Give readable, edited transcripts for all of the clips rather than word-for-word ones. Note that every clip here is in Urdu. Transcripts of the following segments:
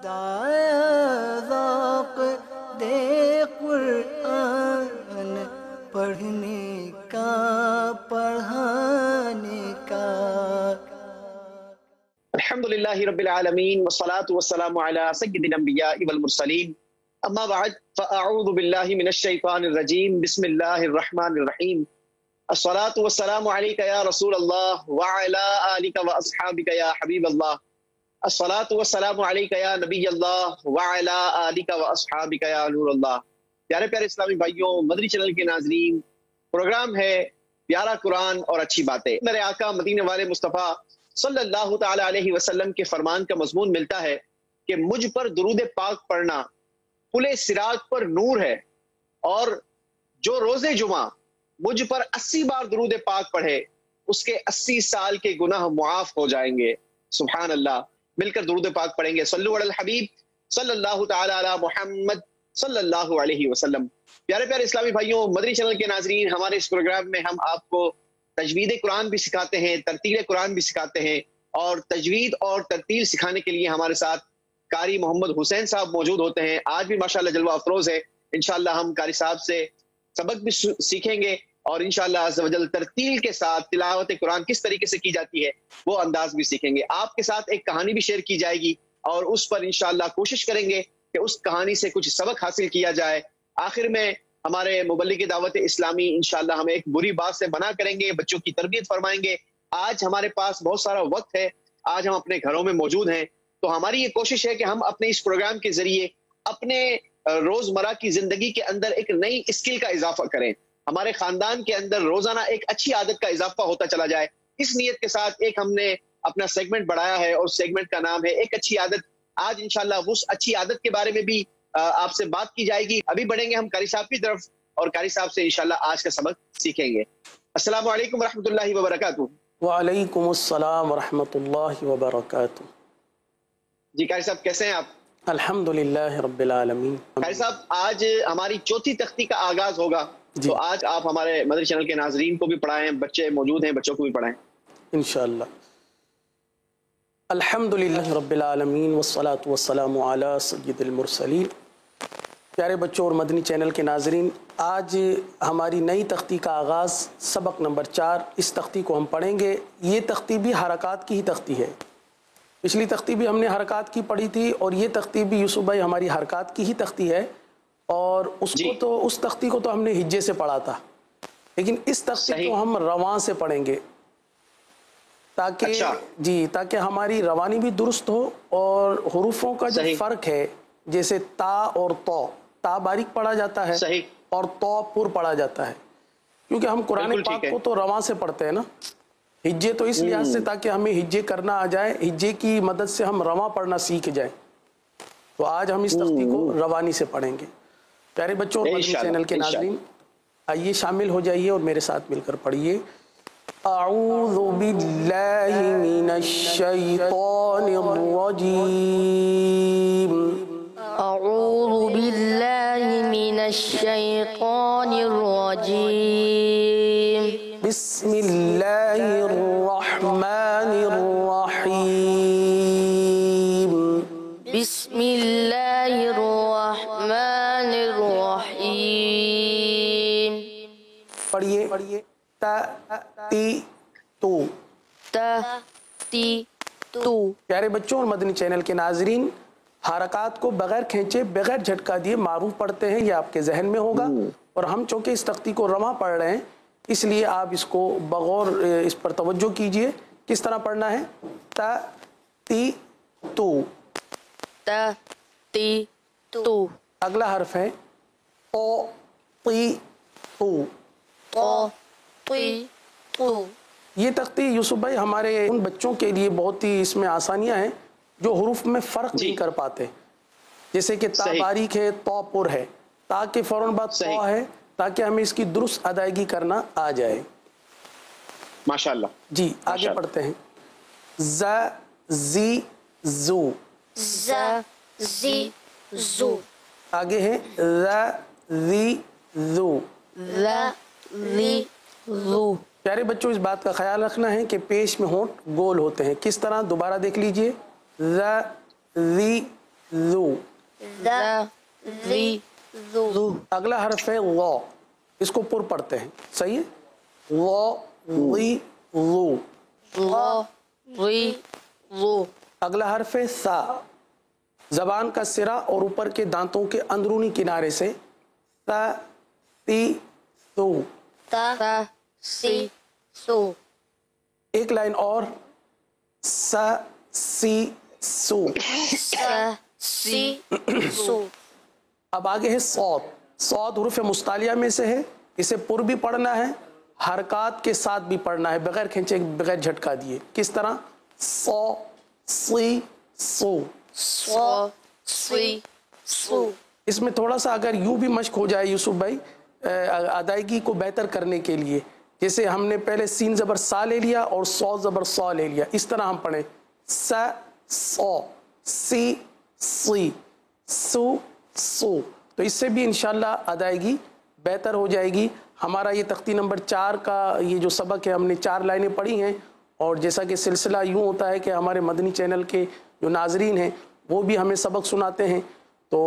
خدایا ذوق دے قرآن پڑھنے کا پڑھانے کا۔ الحمدللہ رب العالمین والصلاة والسلام علی سید الانبیاء والمرسلین، اما بعد فاعوذ باللہ من الشیطان الرجیم، بسم اللہ الرحمن الرحیم۔ الصلاة والسلام علیک یا رسول اللہ وعلی آلک واصحابک یا حبیب اللہ۔ الصلاة والسلام علیک یا نبی اللہ وعلی آلک واصحابک یا نور اللہ۔ پیارے پیارے اسلامی بھائیوں، مدنی چینل کے ناظرین، پروگرام ہے پیارا قرآن اور اچھی باتیں۔ میرے آقا مدینے والے مصطفیٰ صلی اللہ تعالی علیہ وسلم کے فرمان کا مضمون ملتا ہے کہ مجھ پر درود پاک پڑھنا پل صراط پر نور ہے، اور جو روز جمعہ مجھ پر 80 بار درود پاک پڑھے اس کے 80 سال کے گناہ معاف ہو جائیں گے۔ سبحان اللہ۔ مل کر درود پاک پڑھیں گے۔ صلو علی الحبیب صلی اللہ تعالی علی محمد صلی اللہ علیہ وسلم۔ پیارے پیارے اسلامی بھائیوں، مدنی چینل کے ناظرین، ہمارے اس پروگرام میں ہم آپ کو تجوید قرآن بھی سکھاتے ہیں، ترتیل قرآن بھی سکھاتے ہیں، اور تجوید اور ترتیل سکھانے کے لیے ہمارے ساتھ قاری محمد حسین صاحب موجود ہوتے ہیں۔ آج بھی ماشاءاللہ جلوہ افروز ہے۔ انشاءاللہ ہم قاری صاحب سے سبق بھی سیکھیں گے، اور انشاءاللہ عز و جل ترتیل کے ساتھ تلاوت قرآن کس طریقے سے کی جاتی ہے وہ انداز بھی سیکھیں گے۔ آپ کے ساتھ ایک کہانی بھی شیئر کی جائے گی، اور اس پر انشاءاللہ کوشش کریں گے کہ اس کہانی سے کچھ سبق حاصل کیا جائے۔ آخر میں ہمارے مبلغ دعوت اسلامی انشاءاللہ ہمیں ایک بری بات سے منع کریں گے، بچوں کی تربیت فرمائیں گے۔ آج ہمارے پاس بہت سارا وقت ہے، آج ہم اپنے گھروں میں موجود ہیں، تو ہماری یہ کوشش ہے کہ ہم اپنے اس پروگرام کے ذریعے اپنے روزمرہ کی زندگی کے اندر ایک نئی اسکل کا اضافہ کریں، ہمارے خاندان کے اندر روزانہ ایک اچھی عادت کا اضافہ ہوتا چلا جائے۔ اس نیت کے ساتھ ایک ہم نے اپنا سیگمنٹ بڑھایا ہے، اور سیگمنٹ کا نام ہے ایک اچھی عادت۔ آج انشاءاللہ اس اچھی عادت کے بارے میں بھی آپ سے بات کی جائے گی۔ ابھی بڑھیں گے ہم قاری صاحب کی طرف، اور قاری صاحب سے انشاءاللہ آج کا سبق سیکھیں گے۔ السلام علیکم ورحمۃ اللہ وبرکاتہ۔ وعلیکم السلام ورحمۃ اللہ وبرکاتہ۔ جی قاری صاحب کیسے ہیں آپ؟ الحمدللہ رب العالمین۔ قاری صاحب آج ہماری چوتھی تختی کا آغاز ہوگا، تو آج آپ ہمارے مدنی چینل کے ناظرین کو بھی پڑھائیں، بچے موجود ہیں بچوں کو بھی پڑھائیں انشاءاللہ۔ الحمدللہ رب العالمین والصلاة والسلام علی سید المرسلین۔ پیارے بچوں اور مدنی چینل کے ناظرین، آج ہماری نئی تختی کا آغاز، سبق نمبر 4، اس تختی کو ہم پڑھیں گے۔ یہ تختی بھی حرکات کی ہی تختی ہے۔ پچھلی تختی بھی ہم نے حرکات کی پڑھی تھی، اور یہ تختی بھی یوسف بھائی ہماری حرکات کی ہی تختی ہے، اور اس تختی کو تو ہم نے ہجے سے پڑھا تھا، لیکن اس تختی کو ہم رواں سے پڑھیں گے، تاکہ ہماری روانی بھی درست ہو، اور حروفوں کا جو فرق ہے، جیسے تا اور تو، تا باریک پڑھا جاتا ہے اور تو پر پڑھا جاتا ہے، کیونکہ ہم قرآن پاک کو تو رواں سے پڑھتے ہیں نا، ہجے تو اس لحاظ سے تاکہ ہمیں ہجے کرنا آ جائے، ہجے کی مدد سے ہم رواں پڑھنا سیکھ جائیں، تو آج ہم اس تختی کو روانی سے پڑھیں گے۔ پیارے بچوں اور مدنی چینل کے ناظرین، آئیے شامل ہو جائیے اور میرے ساتھ مل کر پڑھیے۔ اعوذ باللہ من الشیطان الرجیم، اعوذ باللہ من الشیطان الرجیم، بسم اللہ الرحمن الرحیم، بسم اللہ الرحمن الرحیم۔ پڑھیے۔ تا تی تو، تا تی تو۔ پیارے بچوں اور مدنی چینل کے ناظرین، حرکات کو بغیر کھینچے، بغیر جھٹکا دیے معروف پڑھتے ہیں، یہ آپ کے ذہن میں ہوگا، اور ہم چونکہ اس تختی کو رواں پڑھ رہے ہیں، اس لیے آپ اس کو بغور اس پر توجہ کیجئے۔ کس طرح پڑھنا ہے؟ تا تی تو، تا تی تو۔ اگلا حرف ہے تو تی تو، تو تی تو۔ یہ تختی یوسف بھائی ہمارے ان بچوں کے لیے بہت ہی اس میں آسانیاں ہیں جو حروف میں فرق نہیں کر پاتے، جیسے کہ تا باریک ہے، تو پر ہے، تا کے فوراً بعد تو ہے، تاکہ ہمیں اس کی درست ادائیگی کرنا آ جائے۔ ماشاءاللہ۔ جی آگے پڑھتے ہیں۔ ز زی زو، ز زی زو۔ آگے ہے ر ری زو، ر ری زو۔ پیارے بچوں اس بات کا خیال رکھنا ہے کہ پیش میں ہونٹ گول ہوتے ہیں۔ کس طرح؟ دوبارہ دیکھ لیجئے۔ ر ری ذو. ذا ذی ذو. اگلا حرف ہے وا, اس کو پر پڑھتے ہیں, صحیح ہے, وا ذی ذو. ذا ذی ذو. اگلا حرف ہے سا, زبان کا سرا اور اوپر کے دانتوں کے اندرونی کنارے سے تا تی تو. تا سی سو. ایک لائن اور, سا سی سو. سا سی سو. اب آگے ہے صاد. صاد حروف مستعلیہ میں سے ہے, اسے پر بھی پڑھنا ہے, حرکات کے ساتھ بھی پڑھنا ہے, بغیر کھینچے بغیر جھٹکا دیے. کس طرح؟ صا سی سو. سو سی سو. اس میں تھوڑا سا اگر یوں بھی مشق ہو جائے یوسف بھائی, ادائیگی کو بہتر کرنے کے لیے, جیسے ہم نے پہلے سین زبر سا لے لیا اور سو زبر سو لے لیا, اس طرح ہم پڑھیں سا سو سی سی سو سو, تو اس سے بھی انشاءاللہ ادائیگی بہتر ہو جائے گی. ہمارا یہ تختی نمبر 4 کا یہ جو سبق ہے, ہم نے 4 لائنیں پڑھی ہیں, اور جیسا کہ سلسلہ یوں ہوتا ہے کہ ہمارے مدنی چینل کے جو ناظرین ہیں وہ بھی ہمیں سبق سناتے ہیں, تو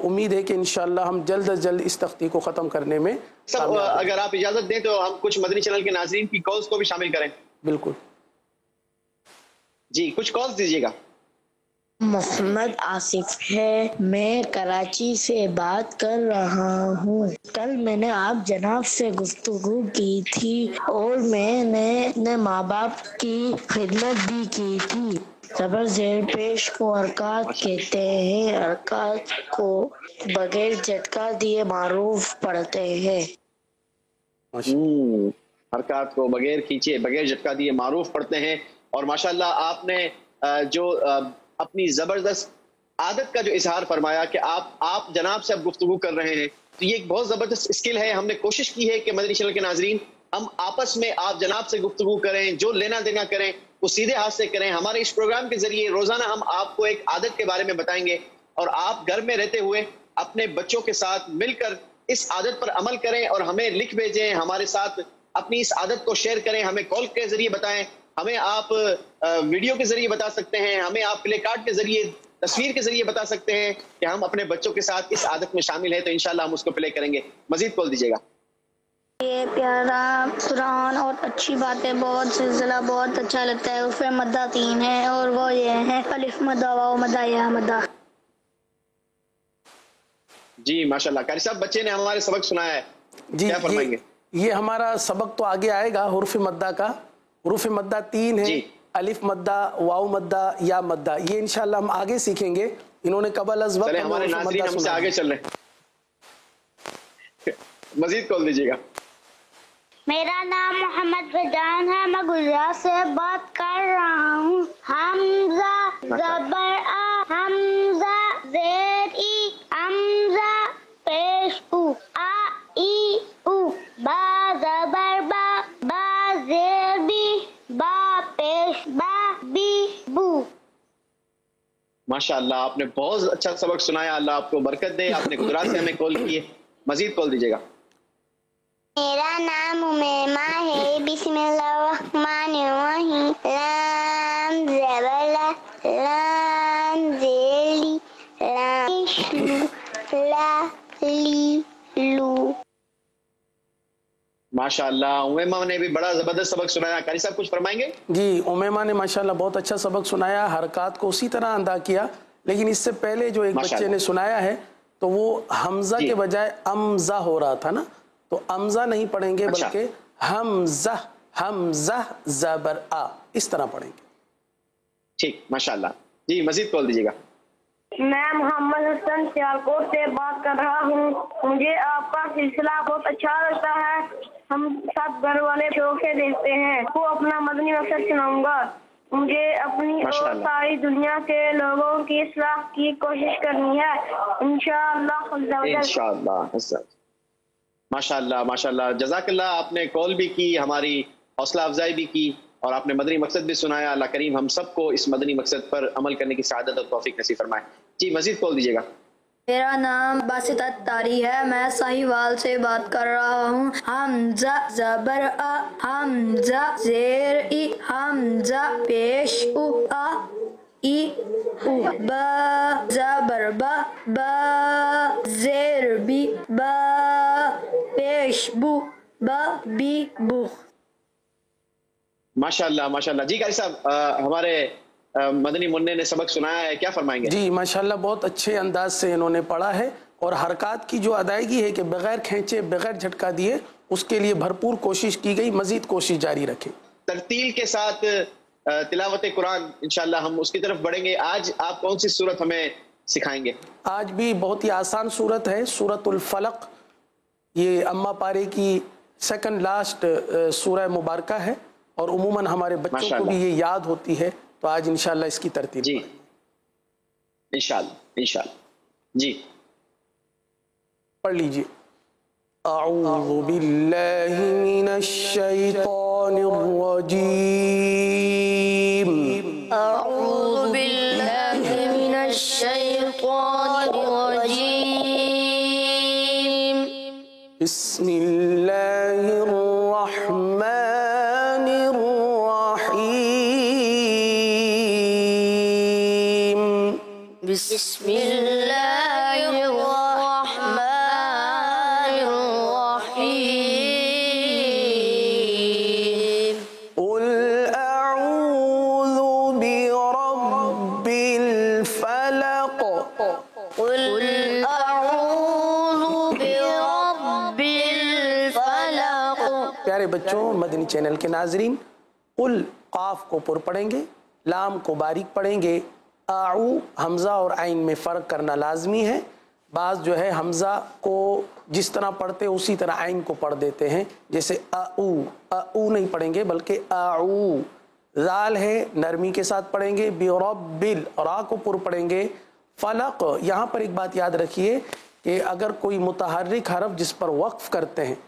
امید ہے کہ انشاءاللہ ہم جلد از جلد اس تختی کو ختم کرنے میں اگر آپ اجازت دیں تو ہم کچھ مدنی چینل کے ناظرین کی کالز کو بھی شامل کریں. بالکل جی, کچھ کالز دیجیے گا. محمد آصف ہے, میں کراچی سے بات کر رہا ہوں. کل میں نے آپ جناب سے گفتگو کی تھی اور میں نے اپنے ماں باپ کی خدمت بھی کی تھی. زبر زیر پیش کو حرکات کہتے ہیں, حرکات کو بغیر جھٹکا دیے معروف پڑھتے ہیں. حرکات کو بغیر کھینچے بغیر جھٹکا دیے معروف پڑھتے ہیں. اور ماشاءاللہ آپ نے جو اپنی زبردست عادت کا جو اظہار فرمایا کہ آپ جناب سے اب گفتگو کر رہے ہیں, تو یہ ایک بہت زبردست اسکل ہے. ہم نے کوشش کی ہے کہ مدنی چینل کے ناظرین ہم آپس میں آپ جناب سے گفتگو کریں, جو لینا دینا کریں وہ سیدھے ہاتھ سے کریں. ہمارے اس پروگرام کے ذریعے روزانہ ہم آپ کو ایک عادت کے بارے میں بتائیں گے, اور آپ گھر میں رہتے ہوئے اپنے بچوں کے ساتھ مل کر اس عادت پر عمل کریں اور ہمیں لکھ بھیجیں, ہمارے ساتھ اپنی اس عادت کو شیئر کریں, ہمیں کال کے ذریعے بتائیں, ہمیں آپ ویڈیو کے ذریعے بتا سکتے ہیں, ہمیں آپ پلے کارڈ کے ذریعے تصویر کے ذریعے بتا سکتے ہیں کہ ہم اپنے بچوں کے ساتھ اس عادت میں شامل ہیں, تو انشاءاللہ ہم اس کو پلے کریں گے. مزید کال دیجیے گا. یہ پیارا قرآن اور اچھی باتیں, بہت سلسلہ بہت اچھا لگتا ہے. اس میں مدہ 3 ہے اور وہ یہ ہے الف مدہ واو مدہ یا مدہ. جی ماشاءاللہ, قاری صاحب بچے نے ہمارے سبق سنایا ہے, جی کیا فرمائیں گے؟ یہ ہمارا سبق تو آگے آئے گا. حروف مدہ کا, حروف مدہ 3 ہے, جی. الف مدہ واو مدہ یا مدہ, یہ انشاءاللہ ہم آگے سیکھیں گے. انہوں نے قبل از وقت ہمارے ناظرین ہم سے آگے چل رہے ہیں. مزید کال دیجیے گا. میرا نام محمد فیضان ہے, میں گجرات سے بات کر رہا ہوں. حمزہ زبر آ, حمزہ زیر ای, حمزہ پیش او, آ ای او, با زبر با, با زیر بی, با پیش با, بی بو. ماشاءاللہ آپ نے بہت اچھا سبق سنایا, اللہ آپ کو برکت دے. آپ نے گجرات سے ہمیں کال کی ہے. مزید کال دیجیے گا. میرا نام امیمہ ہے. بسم اللہ الرحمن الرحیم. لام زبر لا, لام زیر لی, لام شلو, لا لی لو. ماشاءاللہ امیمہ نے بھی بڑا زبردست سبق سنایا. قاری صاحب کچھ فرمائیں گے؟ جی, امیمہ نے ماشاءاللہ بہت اچھا سبق سنایا, حرکات کو اسی طرح ادا کیا, لیکن اس سے پہلے جو ایک بچے نے سنایا ہے تو وہ حمزہ کے بجائے امزہ ہو رہا تھا نا, تو امزہ نہیں پڑھیں گے بلکہ حمزہ, حمزہ زبر آ, اس طرح پڑھیں گے. ٹھیک, ماشاءاللہ. جی مزید کال دیجیے گا. میں محمد حسن سیالکوٹ سے بات کر رہا ہوں. مجھے آپ کا سلسلہ بہت اچھا لگتا ہے. ہم سب گھر والے شوق سے دیکھتے ہیں. وہ اپنا مدنی مقصد سناؤں گا. مجھے اپنی اور ساری دنیا کے لوگوں کی اصلاح کی کوشش کرنی ہے, انشاءاللہ. ماشاءاللہ ماشاءاللہ, جزاک اللہ. آپ نے کال بھی کی, ہماری حوصلہ افزائی بھی کی, اور آپ نے مدنی مقصد بھی سنایا. اللہ کریم ہم سب کو اس مدنی مقصد پر عمل کرنے کی سعادت اور توفیق نصیب فرمائے. جی مزید کال دیجیے گا. میرا نام باسط اتاری ہے, میں ساہیوال سے بات کر رہا ہوں. حمزہ زبر آ, حمزہ زیر ای, حمزہ پیش او, آ ای او, با زبر با با زیر بی با پیش بو با بی بو. ماشاءاللہ ماشاءاللہ. جی قاری صاحب ہمارے مدنی منع نے سبق سنایا ہے, کیا فرمائیں گے؟ جی ماشاءاللہ بہت اچھے انداز سے انہوں نے پڑھا ہے, اور حرکات کی جو ادائیگی ہے کہ بغیر کھینچے بغیر جھٹکا دیے اس کے لیے بھرپور کوشش کی گئی, مزید کوشش جاری رکھیں. ترتیل کے ساتھ تلاوت قرآن انشاءاللہ ہم اس کی طرف بڑھیں گے. آج آپ کون سی سورت ہمیں سکھائیں گے؟ آج بھی بہت ہی آسان سورت ہے, سورت الفلق. یہ اما پارے کی سیکنڈ لاسٹ سورہ مبارکہ ہے, اور عموماً ہمارے بچوں کو بھی یہ یاد ہوتی ہے, تو آج انشاءاللہ اس کی ترتیب. جی انشاءاللہ انشاءاللہ. جی پڑھ لیجئے. اعوذ باللہ من الشیطان الرجیم. أعوذ بالله من الشيطان الرجيم. بسم اللہ الرحمن الرحیم. بسم الله الرحمن الرحيم. قل اعوذ برب الفلق. قل أعوذ برب الفلق. پیارے بچوں, مدنی چینل کے ناظرین, قل قاف کو پر پڑھیں گے, لام کو باریک پڑھیں گے. اعو حمزہ اور عین میں فرق کرنا لازمی ہے. بعض جو ہے حمزہ کو جس طرح پڑھتے اسی طرح عین کو پڑھ دیتے ہیں, جیسے اعو نہیں پڑھیں گے بلکہ اعو. ذال ہے نرمی کے ساتھ پڑھیں گے. برب را کو پر پڑھیں گے. فلق, یہاں پر ایک بات یاد رکھیے کہ اگر کوئی متحرک حرف جس پر وقف کرتے ہیں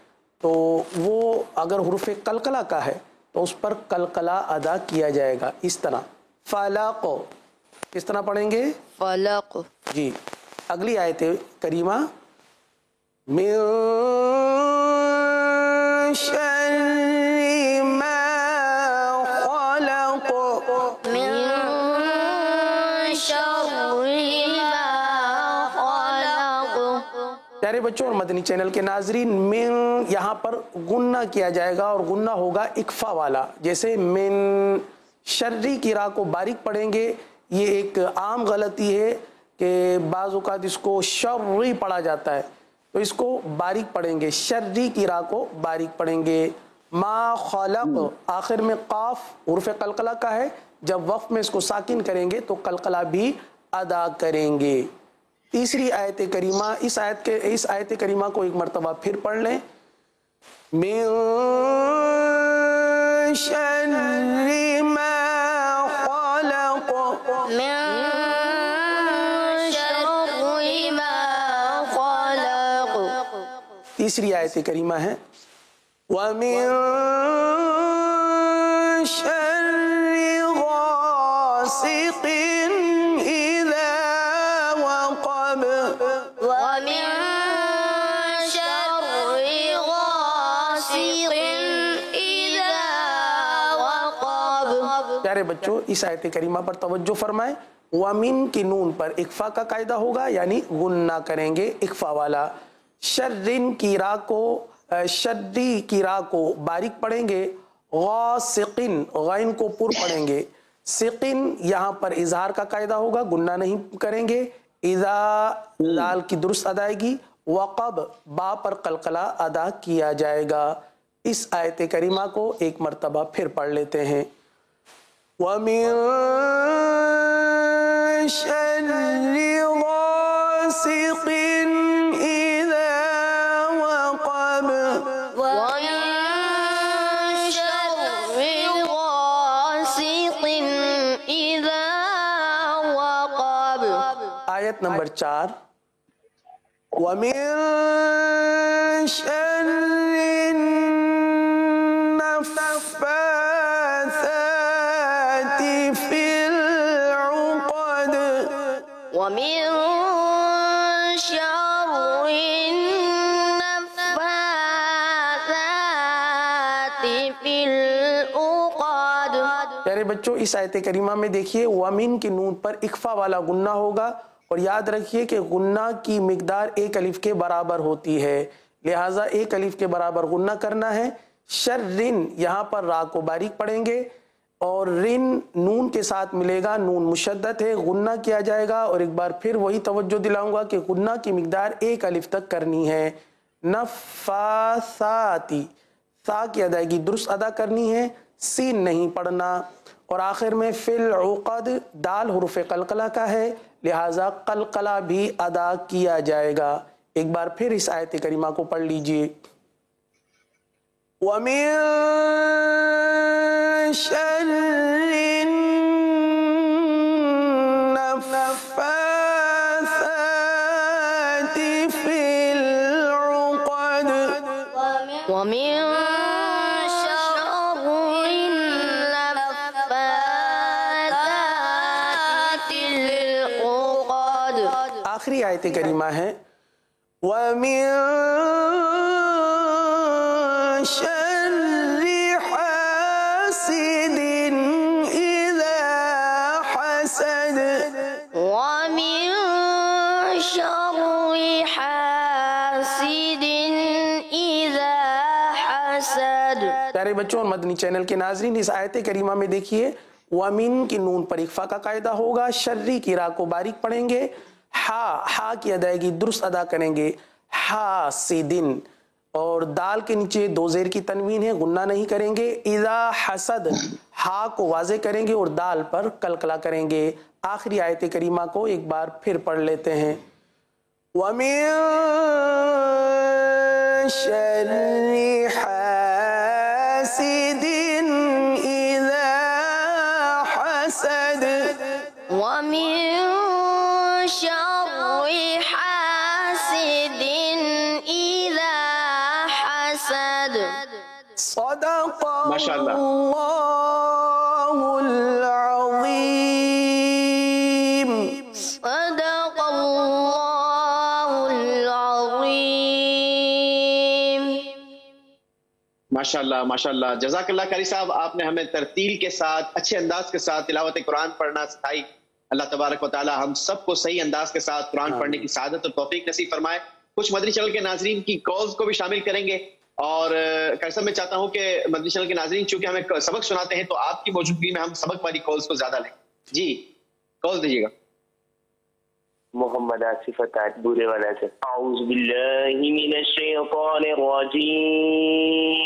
تو وہ اگر حروف قلقلہ کا ہے تو اس پر قلقلہ ادا کیا جائے گا, اس طرح. فلق کس طرح پڑھیں گے؟ فلق. جی اگلی آیت کریمہ. من شر ما خلق. من شر ما خلق. پیارے بچوں اور مدنی چینل کے ناظرین, من یہاں پر غنہ کیا جائے گا, اور غنہ ہوگا اکفا والا. جیسے من شرری کی راہ کو باریک پڑھیں گے. یہ ایک عام غلطی ہے کہ بعض اوقات اس کو شرری پڑھا جاتا ہے, تو اس کو باریک پڑھیں گے, شرری کی راہ کو باریک پڑھیں گے. ما خلق, آخر میں قاف حرف قلقلہ کا ہے, جب وقف میں اس کو ساکن کریں گے تو قلقلہ بھی ادا کریں گے. تیسری آیت کریمہ, اس آیت کریمہ کو ایک مرتبہ پھر پڑھ لیں. من شر ما خلق. من شر ما خلق. تیسری آیت کریمہ ہے وَمِن شَرِّ غَاسِقٍ إِذَا وَقَبَ. ومن شر غاسق إذا وقب. پیارے بچوں اس آیت کریمہ پر توجہ فرمائیں. وَمِن کی نون پر اکفا کا قاعدہ ہوگا, یعنی غنہ کریں گے اکفا والا. شرن کی راہ کو شدی کی راہ کو باریک پڑھیں گے. غاسقن غین کو پر پڑھیں گے. سقن یہاں پر اظہار کا قاعدہ ہوگا, غنہ نہیں کریں گے. اذا لال کی درست ادائیگی. وقب با پر قلقلہ ادا کیا جائے گا. اس آیت کریمہ کو ایک مرتبہ پھر پڑھ لیتے ہیں. وَمِن شَرِّ غَاسِقٍ إِذَا وَقَبَ. ومن شر غاسق إذا وقب. آیت نمبر 4. وَمِن شَرِّ النَّفَّاثَاتِ فِي الْعُقَدِ. ومن شر النفاثات في العقد. پیارے بچوں اس آیت کریمہ میں دیکھیے وَمِن کی نون پر اکفا والا غنہ ہوگا, اور یاد رکھیے کہ غنہ کی مقدار ایک الف کے برابر ہوتی ہے، لہٰذا ایک الف کے برابر غنہ کرنا ہے۔ شرن یہاں پر را کو باریک پڑھیں گے اور رن نون کے ساتھ ملے گا، نون مشدد ہے، غنہ کیا جائے گا۔ اور ایک بار پھر وہی توجہ دلاؤں گا کہ غنہ کی مقدار ایک الف تک کرنی ہے۔ نفاساتی، سا کی ادائیگی درست ادا کرنی ہے، سین نہیں پڑھنا۔ اور آخر میں فی العقد، دال حروف قلقلہ کا ہے، لہٰذا قلقلہ بھی ادا کیا جائے گا۔ ایک بار پھر اس آیت کریمہ کو پڑھ لیجئے۔ وَمِن شَرِّ النَّفَّاثَاتِ فِي الْعُقَدِ ومن شر النفاثات في العقد۔ آخری آیت کریمہ ہے وَمِن شَرِّ حَاسِدٍ إِذَا حَسَدَ ومن شر حاسد إذا حسد۔ پیارے بچوں اور مدنی چینل کے ناظرین، اس آیت کریمہ میں دیکھیے وَمِن کی نون پر اخفا کا قاعدہ ہوگا، شرری کی را کو باریک پڑھیں گے، ہا کی ادائیگی درست ادا کریں گے، حاسدن، اور دال کے نیچے دو زیر کی تنوین ہے، غنہ نہیں کریں گے۔ اذا حسد، ہا کو واضح کریں گے اور دال پر قلقلہ کریں گے۔ آخری آیت کریمہ کو ایک بار پھر پڑھ لیتے ہیں۔ وَمِن شَرِّ حَاسِدٍ إِذَا حَسَدَ ومن شر حاسد إذا حسد۔ صدق ماشاءاللہ۔ اللہ العظیم۔ صدق اللہ العظیم۔ ماشاءاللہ ماشاءاللہ، جزاک اللہ قاری صاحب، آپ نے ہمیں ترتیل کے ساتھ اچھے انداز کے ساتھ تلاوت قرآن پڑھنا سکھائی۔ اللہ تبارک و تعالی ہم سب کو صحیح انداز کے ساتھ قرآن پڑھنے کی سعادت اور توفیق نصیب فرمائے۔ کچھ مدنی چینل کے ناظرین کی کالز کو بھی شامل کریں گے، اور قاری صاحب میں چاہتا ہوں کہ مدنی چینل کے ناظرین چونکہ ہمیں سبق سناتے ہیں تو آپ کی موجودگی میں ہم سبق والی کالز کو زیادہ لیں۔ جی کال دیجیے گا۔ محمد آصف عطا بورے والا سے۔ اعوذ باللہ من الشیطان الرجیم،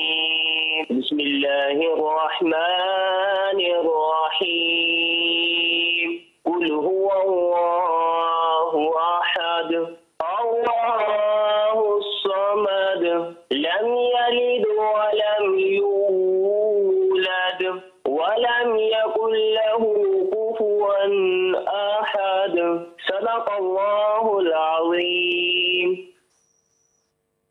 بسم اللہ الرحمن الرحیم، قل هو اللہ احد اللہ الصمد لم یلد ولم یولد ولم یکن له کفوا احد، صدق اللہ العظیم۔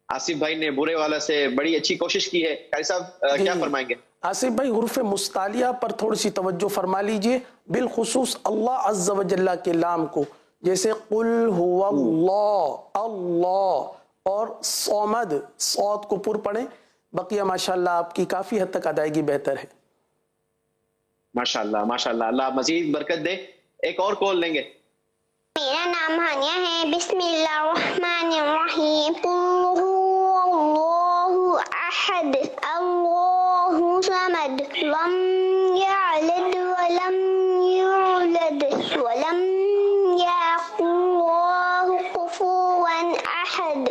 آصف بھائی نے بورے والا سے بڑی اچھی کوشش کی ہے، قاری صاحب کیا فرمائیں گے؟ آصف بھائی حروف مستعلیہ پر تھوڑی سی توجہ فرما لیجئے، بالخصوص اللہ عز و جل کے لام کو، جیسے قل هو اللہ، اللہ، اور صمد، صوت کو پر پڑھیں۔ بقیہ ماشاءاللہ آپ کی کافی حد تک ادائیگی بہتر ہے۔ ماشاءاللہ ماشاءاللہ، اللہ مزید برکت دے۔ ایک اور کال لیں گے۔ میرا نام ہانیہ ہے۔ بسم اللہ الرحمن الرحیم، قل هو اللہ احد اللہ صمد لم یلد ولم یولد ولم یکن له کفوا احد۔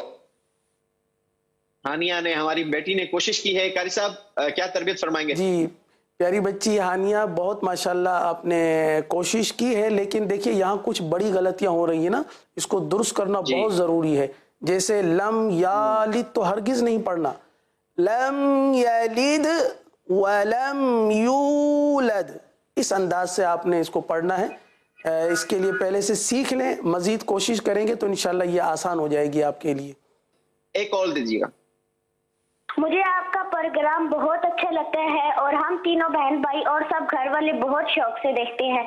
ہانیہ نے، ہماری بیٹی نے کوشش کی ہے، قاری صاحب کیا تربیت فرمائیں گے؟ جی پیاری بچی ہانیہ، بہت ماشاءاللہ آپ نے کوشش کی ہے، لیکن دیکھیے یہاں کچھ بڑی غلطیاں ہو رہی ہیں نا، اس کو درست کرنا بہت ضروری ہے۔ جیسے لم یلد تو ہرگز نہیں پڑھنا، لم یلد ولم یولد، اس انداز سے آپ نے اس کو پڑھنا ہے۔ اس کے لیے پہلے سے سیکھ لیں، مزید کوشش کریں گے تو انشاءاللہ یہ آسان ہو جائے گی آپ کے لیے۔ ایک کال دیجیے گا۔ مجھے آپ کا پروگرام بہت اچھا لگتا ہے اور ہم تینوں بہن بھائی اور سب گھر والے بہت شوق سے دیکھتے ہیں۔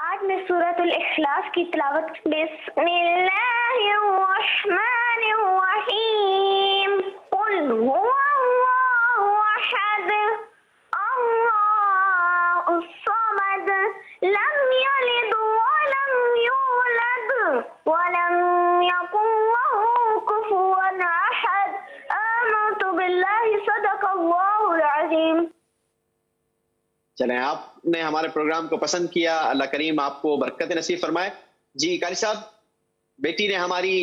آج میں سورۃ الاخلاص کی تلاوت۔ بسم اللہ الرحمن الرحیم، قل هو اللہ احد اللہ الصمد لم یلد لم يولد ولم يكن له كفوا أحد آمنت بالله صدق الله العظيم. چلیں آپ نے ہمارے پروگرام کو پسند کیا، اللہ کریم آپ کو برکت نصیب فرمائے. جی قاری صاحب، بیٹی نے ہماری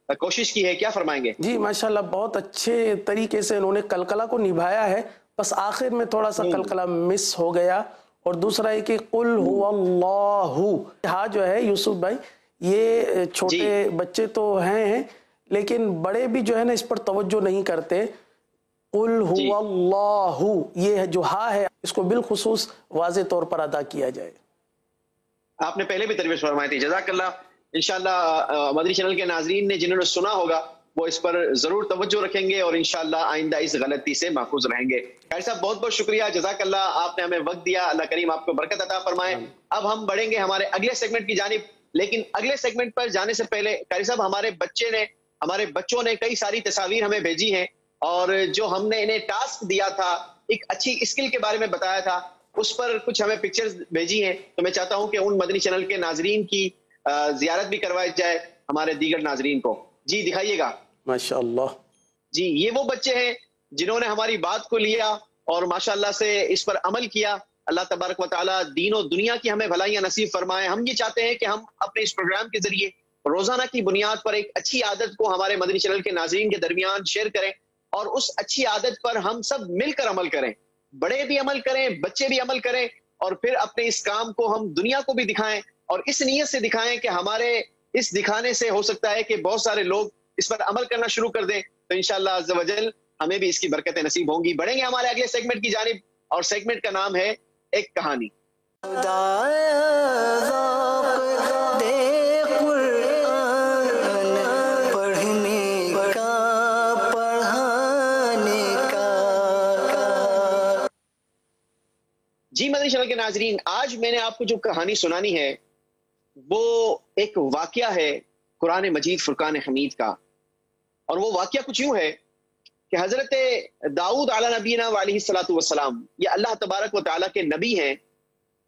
کوشش کی ہے، کیا فرمائیں گے؟ جی ماشاءاللہ بہت اچھے طریقے سے انہوں نے قلقلہ کو نبھایا ہے، بس آخر میں تھوڑا سا قلقلہ مس ہو گیا. اور دوسرا ہے کہ قل هو اللہ، ہاں جو ہے یوسف بھائی یہ چھوٹے بچے تو ہیں لیکن بڑے بھی جو ہے نا اس پر توجہ نہیں کرتے. قل هو اللہ، یہ جو ہاں ہے اس کو بالخصوص واضح طور پر ادا کیا جائے. آپ نے پہلے بھی تجویز فرمائی تھی، جزاک اللہ. انشاءاللہ مدنی چینل کے ناظرین نے جنہوں نے سنا ہوگا وہ اس پر ضرور توجہ رکھیں گے اور انشاءاللہ آئندہ اس غلطی سے محفوظ رہیں گے. قاری صاحب بہت بہت شکریہ، جزاک اللہ، آپ نے ہمیں وقت دیا، اللہ کریم آپ کو برکت عطا فرمائے. اب ہم بڑھیں گے ہمارے اگلے سیگمنٹ کی جانب، لیکن اگلے سیگمنٹ پر جانے سے پہلے قاری صاحب ہمارے بچوں نے کئی ساری تصاویر ہمیں بھیجی ہیں اور جو ہم نے انہیں ٹاسک دیا تھا، ایک اچھی اسکل کے بارے میں بتایا تھا، اس پر کچھ ہمیں پکچرز بھیجی ہیں. تو میں چاہتا ہوں کہ ان مدنی چینل کے ناظرین کی زیارت بھی کروائی جائے ہمارے دیگر ناظرین کو. جی دکھائیے گا. ماشاءاللہ. جی یہ وہ بچے ہیں جنہوں نے ہماری بات کو لیا اور ماشاءاللہ سے اس پر عمل کیا. اللہ تبارک و تعالیٰ دین و دنیا کی ہمیں بھلائیاں نصیب فرمائے. ہم یہ چاہتے ہیں کہ ہم اپنے اس پروگرام کے ذریعے روزانہ کی بنیاد پر ایک اچھی عادت کو ہمارے مدنی چینل کے ناظرین کے درمیان شیئر کریں اور اس اچھی عادت پر ہم سب مل کر عمل کریں. بڑے بھی عمل کریں، بچے بھی عمل کریں اور پھر اپنے اس کام کو ہم دنیا کو بھی دکھائیں اور اس نیت سے دکھائیں کہ ہمارے اس دکھانے سے ہو سکتا ہے کہ بہت سارے لوگ اس پر عمل کرنا شروع کر دیں. تو انشاءاللہ عز و جل ہمیں بھی اس کی برکتیں نصیب ہوں گی. بڑھیں گے ہمارے اگلے سیگمنٹ کی جانب اور سیگمنٹ کا نام ہے ایک کہانی. جی مدنی چینل کے ناظرین، آج میں نے آپ کو جو کہانی سنانی ہے وہ ایک واقعہ ہے قرآن مجید فرقان حمید کا. اور وہ واقعہ کچھ یوں ہے کہ حضرت داؤد علی نبینا علیہ الصلوۃ والسلام، یہ اللہ تبارک و تعالیٰ کے نبی ہیں.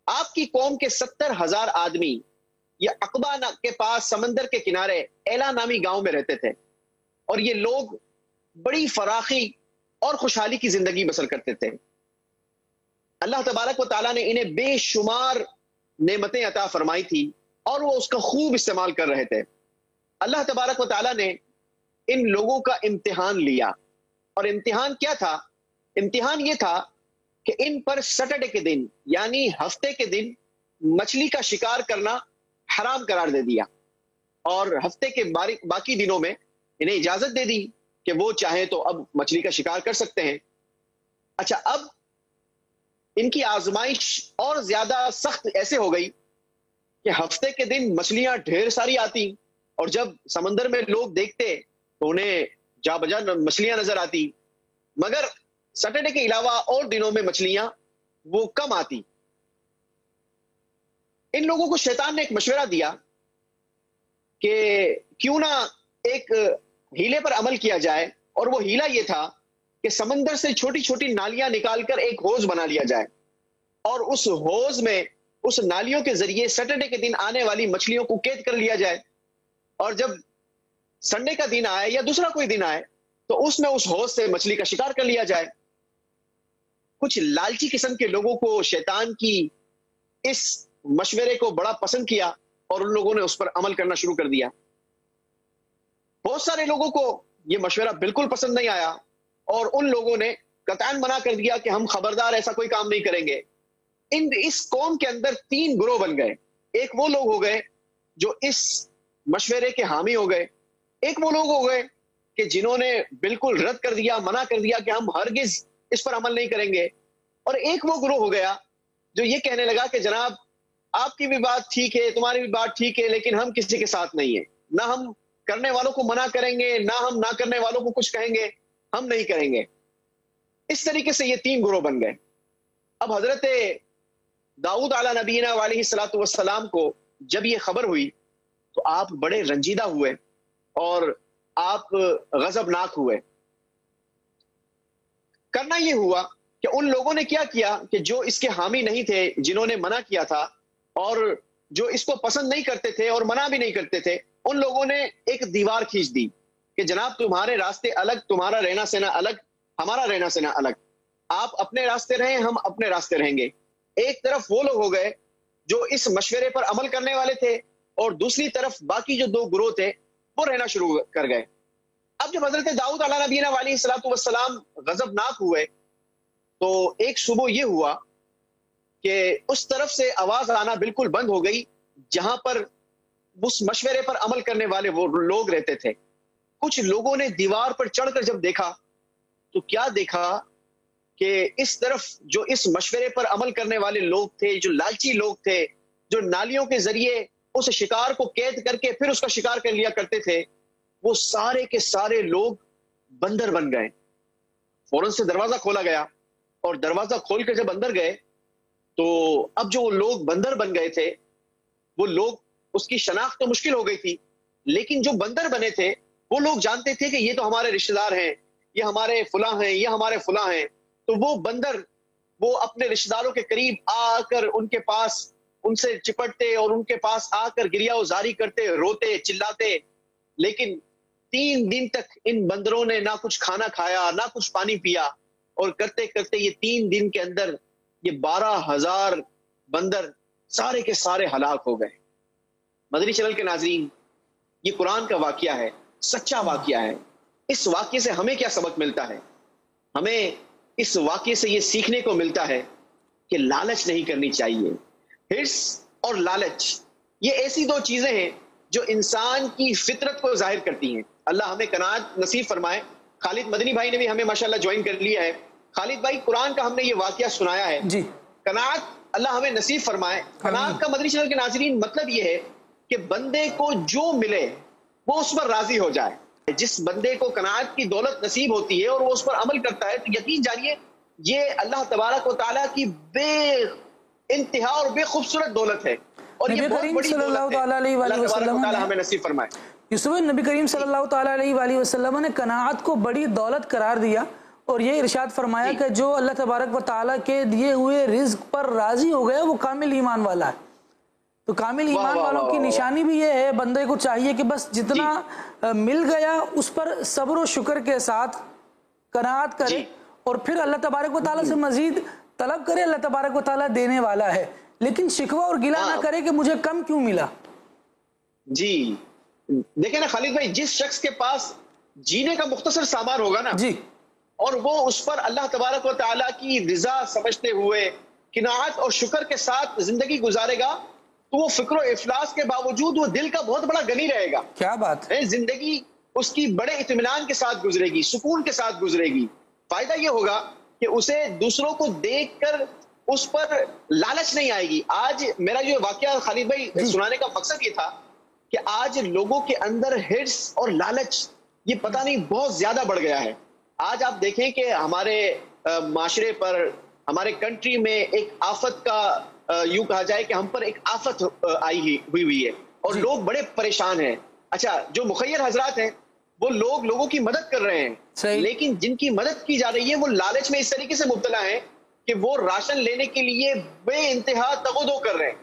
آپ کی قوم کے 70,000 آدمی یہ عقبہ کے پاس سمندر کے کنارے ایلا نامی گاؤں میں رہتے تھے اور یہ لوگ بڑی فراخی اور خوشحالی کی زندگی بسر کرتے تھے. اللہ تبارک و تعالیٰ نے انہیں بے شمار نعمتیں عطا فرمائی تھی اور وہ اس کا خوب استعمال کر رہے تھے. اللہ تبارک و تعالیٰ نے ان لوگوں کا امتحان لیا اور امتحان کیا تھا؟ امتحان یہ تھا کہ ان پر سیٹرڈے کے دن یعنی ہفتے کے دن مچھلی کا شکار کرنا حرام قرار دے دیا اور ہفتے کے باقی دنوں میں انہیں اجازت دے دی کہ وہ چاہیں تو اب مچھلی کا شکار کر سکتے ہیں. اچھا، اب ان کی آزمائش اور زیادہ سخت ایسے ہو گئی کہ ہفتے کے دن مچھلیاں ڈھیر ساری آتی اور جب سمندر میں لوگ دیکھتے تو انہیں جا بجا مچھلیاں نظر آتی، مگر سیٹرڈے کے علاوہ اور دنوں میں مچھلیاں وہ کم آتی. ان لوگوں کو شیطان نے ایک مشورہ دیا کہ کیوں نہ ایک ہیلے پر عمل کیا جائے، اور وہ ہیلا یہ تھا کہ سمندر سے چھوٹی چھوٹی نالیاں نکال کر ایک حوض بنا لیا جائے اور اس حوض میں اس نالیوں کے ذریعے سیٹرڈے کے دن آنے والی مچھلیوں کو قید کر لیا جائے اور جب سنڈے کا دن آئے یا دوسرا کوئی دن آئے تو اس میں اس حوض سے مچھلی کا شکار کر لیا جائے. کچھ لالچی قسم کے لوگوں کو شیطان کی اس مشورے کو بڑا پسند کیا اور ان لوگوں نے اس پر عمل کرنا شروع کر دیا. بہت سارے لوگوں کو یہ مشورہ بالکل پسند نہیں آیا اور ان لوگوں نے قطعاً منع کر دیا کہ ہم خبردار ایسا کوئی کام نہیں کریں گے. اس قوم کے اندر 3 گروہ بن گئے. ایک وہ لوگ ہو گئے جو اس مشورے کے حامی ہو گئے، ایک وہ لوگ ہو گئے کہ جنہوں نے بالکل رد کر دیا، منع کر دیا کہ ہم ہرگز اس پر عمل نہیں کریں گے، اور ایک وہ گروہ ہو گیا جو یہ کہنے لگا کہ جناب آپ کی بھی بات ٹھیک ہے، تمہاری بھی بات ٹھیک ہے، لیکن ہم کسی کے ساتھ نہیں ہیں، نہ ہم کرنے والوں کو منع کریں گے، نہ ہم نہ کرنے والوں کو کچھ کہیں گے، ہم نہیں کریں گے. اس طریقے سے یہ 3 گروہ بن گئے. اب حضرت داؤد علی نبینا علیہ الصلوۃ والسلام کو جب یہ خبر ہوئی تو آپ بڑے رنجیدہ ہوئے اور آپ غضبناک ہوئے. کرنا یہ ہوا کہ ان لوگوں نے کیا کیا کہ جو اس کے حامی نہیں تھے، جنہوں نے منع کیا تھا اور جو اس کو پسند نہیں کرتے تھے اور منع بھی نہیں کرتے تھے، ان لوگوں نے ایک دیوار کھینچ دی کہ جناب تمہارے راستے الگ، تمہارا رہنا سہنا الگ، ہمارا رہنا سہنا الگ، آپ اپنے راستے رہیں، ہم اپنے راستے رہیں گے۔ ایک طرف وہ لوگ ہو گئے جو اس مشورے پر عمل کرنے والے تھے، اور دوسری طرف باقی جو دو گروہ تھے وہ رہنا شروع کر گئے۔ اب جب حضرت داؤد علیہ نبینا علیہ السلام غضبناک ہوئے تو ایک صبح یہ ہوا کہ اس طرف سے آواز آنا بالکل بند ہو گئی جہاں پر اس مشورے پر عمل کرنے والے وہ لوگ رہتے تھے۔ کچھ لوگوں نے دیوار پر چڑھ کر جب دیکھا تو کیا دیکھا کہ اس طرف جو اس مشورے پر عمل کرنے والے لوگ تھے، جو لالچی لوگ تھے، جو نالیوں کے ذریعے اس شکار کو قید کر کے پھر اس کا شکار کر لیا کرتے تھے، وہ سارے کے سارے لوگ بندر بن گئے۔ فوراً سے دروازہ کھولا گیا، اور دروازہ کھول کے جب اندر گئے تو اب جو لوگ بندر بن گئے تھے وہ لوگ، اس کی شناخت تو مشکل ہو گئی تھی، لیکن جو بندر بنے تھے وہ لوگ جانتے تھے کہ یہ تو ہمارے رشتہ دار ہیں، یہ ہمارے فلاں ہیں، یہ ہمارے فلاں ہیں۔ تو وہ بندر وہ اپنے رشتہ داروں کے قریب آ کر ان کے پاس ان سے چپٹتے اور ان کے پاس آ کر گریہ وزاری کرتے، روتے چلاتے، لیکن 3 دن تک ان بندروں نے نہ کچھ کھانا کھایا نہ کچھ پانی پیا، اور کرتے کرتے یہ 3 دن کے اندر یہ 12,000 بندر سارے کے سارے ہلاک ہو گئے۔ مدنی چینل کے ناظرین، یہ قرآن کا واقعہ ہے، سچا واقعہ ہے۔ اس واقعے سے ہمیں کیا سبق ملتا ہے؟ ہمیں اس واقعے سے یہ سیکھنے کو ملتا ہے کہ لالچ نہیں کرنی چاہیے۔ ہرس اور لالچ یہ ایسی 2 چیزیں ہیں جو انسان کی فطرت کو ظاہر کرتی ہیں۔ اللہ ہمیں قناعت نصیب فرمائے۔ خالد مدنی بھائی نے بھی ہمیں ماشاءاللہ جوائن کر لیا ہے۔ خالد بھائی، قرآن کا ہم نے یہ واقعہ سنایا ہے جی، قناعت اللہ ہمیں نصیب فرمائے۔ قناعت کا مدنی چینل کے ناظرین مطلب یہ ہے کہ بندے کو جو ملے وہ اس پر راضی ہو جائے۔ جس بندے کو قناعت کی دولت نصیب ہوتی ہے اور وہ اس پر عمل کرتا ہے تو یقین جانیے یہ اللہ تبارک و تعالیٰ کی بے انتہا اور بے خوبصورت دولت ہے، اور یہ بہت بڑی دولت ہے۔ اللہ تبارک و تعالیٰ ہمیں نصیب فرمائے۔ یوسف نبی کریم صلی اللہ تعالیٰ علیہ وآلہ وسلم نے قناعت کو بڑی دولت قرار دیا، اور یہ ارشاد فرمایا کہ جو اللہ تبارک و تعالیٰ کے دیے ہوئے رزق پر راضی ہو گیا وہ کامل ایمان والا ہے۔ تو کامل ایمان والوں کی نشانی بھی یہ ہے، بندے کو چاہیے کہ بس جتنا مل گیا اس پر صبر و شکر کے ساتھ قناعت کرے، اور پھر اللہ تبارک و تعالیٰ سے مزید طلب کرے۔ اللہ تبارک و تعالیٰ دینے والا ہے، لیکن شکوہ اور گلہ نہ کرے کہ مجھے کم کیوں ملا۔ جی دیکھیں نا خالد بھائی، جس شخص کے پاس جینے کا مختصر سامان ہوگا نا جی، اور وہ اس پر اللہ تبارک و تعالیٰ کی رضا سمجھتے ہوئے قناعت اور شکر کے ساتھ زندگی گزارے گا تو وہ فکر و افلاس کے باوجود وہ دل کا بہت بڑا غنی رہے گا۔ کیا بات ہے، زندگی اس کی بڑے اطمینان کے ساتھ گزرے گی، سکون کے ساتھ گزرے گی۔ فائدہ یہ ہوگا کہ اسے دوسروں کو دیکھ کر اس پر لالچ نہیں آئے گی۔ آج میرا جو واقعہ خالد بھائی سنانے کا مقصد یہ تھا کہ آج لوگوں کے اندر ہرس اور لالچ یہ پتہ نہیں بہت زیادہ بڑھ گیا ہے۔ آج آپ دیکھیں کہ ہمارے معاشرے پر، ہمارے کنٹری میں ایک آفت کا یوں کہا جائے کہ ہم پر ایک آفت آئی ہوئی ہے، اور لوگ بڑے پریشان ہیں۔ اچھا، جو مخیر حضرات ہیں وہ لوگوں کی مدد کر رہے ہیں، لیکن جن کی مدد کی جا رہی ہے وہ لالچ میں اس طریقے سے مبتلا ہیں کہ وہ راشن لینے کے لیے بے انتہا تغدو کر رہے ہیں۔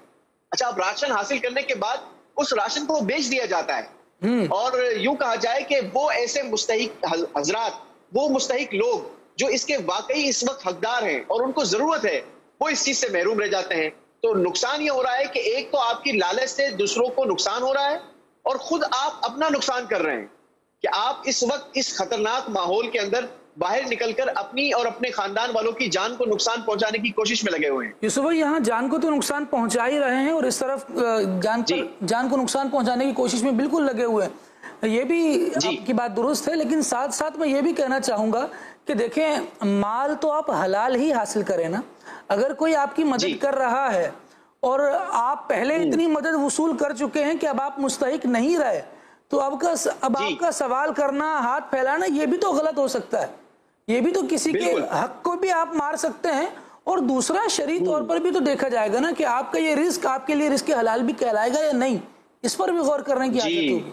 اچھا، اب راشن حاصل کرنے کے بعد اس راشن کو بیچ دیا جاتا ہے، اور یوں کہا جائے کہ وہ ایسے مستحق حضرات، وہ مستحق لوگ جو اس کے واقعی اس وقت حقدار ہیں اور ان کو ضرورت ہے، وہ اس چیز سے محروم رہ جاتے ہیں۔ تو نقصان یہ ہو رہا ہے کہ ایک تو آپ کی لالچ سے دوسروں کو نقصان ہو رہا ہے، اور خود آپ اپنا نقصان کر رہے ہیں کہ آپ اس وقت اس خطرناک ماحول کے اندر باہر نکل کر اپنی اور اپنے خاندان والوں کی جان کو نقصان پہنچانے کی کوشش میں لگے ہوئے ہیں۔ یوسف بھائی، یہاں جان کو تو نقصان پہنچا ہی رہے ہیں، اور اس طرف جان کو نقصان پہنچانے کی کوشش میں بالکل لگے ہوئے ہیں۔ یہ بھی آپ کی بات درست ہے، لیکن ساتھ ساتھ میں یہ بھی کہنا چاہوں گا کہ دیکھیں، مال تو آپ حلال ہی حاصل کریں نا۔ اگر کوئی آپ کی مدد کر رہا ہے اور آپ پہلے اتنی مدد وصول کر چکے ہیں کہ اب آپ مستحق نہیں رہے، تو اب آپ کا سوال کرنا، ہاتھ پھیلانا، یہ بھی تو غلط ہو سکتا ہے۔ یہ بھی تو کسی کے حق کو بھی آپ مار سکتے ہیں، اور دوسرا شرعی طور پر بھی تو دیکھا جائے گا نا کہ آپ کا یہ رزق آپ کے لیے رزق حلال بھی کہلائے گا یا نہیں، اس پر بھی غور کرنے کی حاجت ہوگی۔